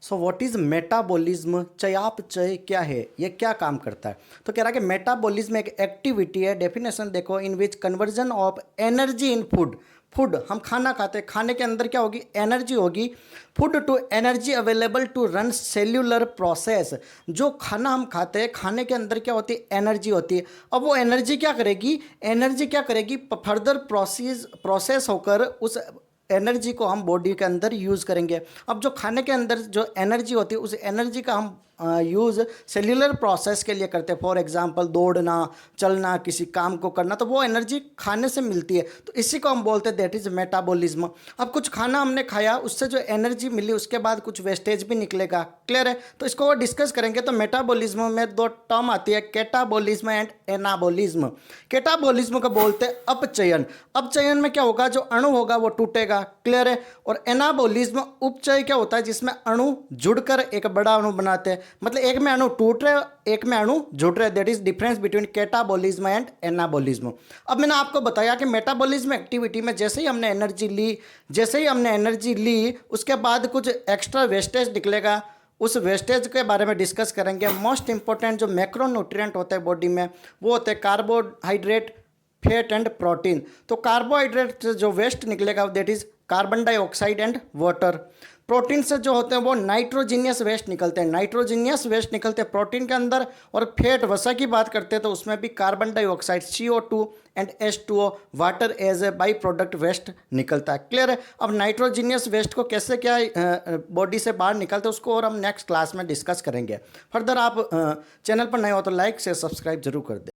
So what is metabolism, चयापचय क्या है, ये क्या काम करता है? तो कह रहा है कि मेटाबॉलिज्म एक एक्टिविटी है, डेफिनेशन देखो, in which conversion of energy in food. Food हम खाना खाते हैं, खाने के अंदर क्या होगी, एनर्जी होगी। Food to energy available to run cellular process. जो खाना हम खाते हैं, खाने के अंदर क्या होती है, एनर्जी होती है। अब वो एनर्जी क्या करेगी, एनर्जी क्या करेगी, फर्दर प्रोसेस होकर उस एनर्जी को हम बॉडी के अंदर यूज़ करेंगे। अब जो खाने के अंदर जो एनर्जी होती है, उस एनर्जी का हम यूज़ सेल्यूलर प्रोसेस के लिए करते हैं। फॉर एग्जांपल दौड़ना, चलना, किसी काम को करना, तो वो एनर्जी खाने से मिलती है। तो इसी को हम बोलते हैं दैट इज़ मेटाबॉलिज्म। अब कुछ खाना हमने खाया, उससे जो एनर्जी मिली, उसके बाद कुछ वेस्टेज भी निकलेगा। क्लियर है? तो इसको डिस्कस करेंगे। तो मेटाबॉलिज्म में दो टर्म आती है, कैटाबॉलिज्म एंड एनाबॉलिज्म। कैटाबॉलिज्म को बोलते हैं अपचयन। अपचयन में क्या होगा, जो अणु होगा वो टूटेगा। क्लियर है? और एनाबॉलिज्म उपचय क्या होता है, जिसमें अणु जुड़कर एक बड़ा अणु बनाते हैं। मतलब एक में अणु टूट रहे, एक में अणु जुड़ रहे। That is difference between catabolism and anabolism. अब मैंने आपको बताया कि मेटाबॉलिज्म एक्टिविटी में जैसे ही हमने एनर्जी ली, उसके बाद कुछ एक्स्ट्रा वेस्टेज निकलेगा। उस वेस्टेज के बारे में डिस्कस करेंगे। मोस्ट इंपॉर्टेंट जो मैक्रो न्यूट्रिएंट होते हैं बॉडी में, वो होते हैं कार्बोहाइड्रेट, फैट एंड प्रोटीन। तो कार्बोहाइड्रेट जो वेस्ट निकलेगा that is carbon dioxide and water. Protein से जो होते हैं वो नाइट्रोजीनियस वेस्ट निकलते हैं, प्रोटीन के अंदर। और फैट वसा की बात करते हैं तो उसमें भी carbon dioxide CO2 and H2O water as a by product waste निकलता है। क्लियर है? अब नाइट्रोजीनियस वेस्ट को कैसे क्या बॉडी से बाहर निकलते हैं उसको और हम नेक्स्ट क्लास में डिस्कस करेंगे। फर्दर आप चैनल पर नए हो तो लाइक से सब्सक्राइब जरूर कर दें।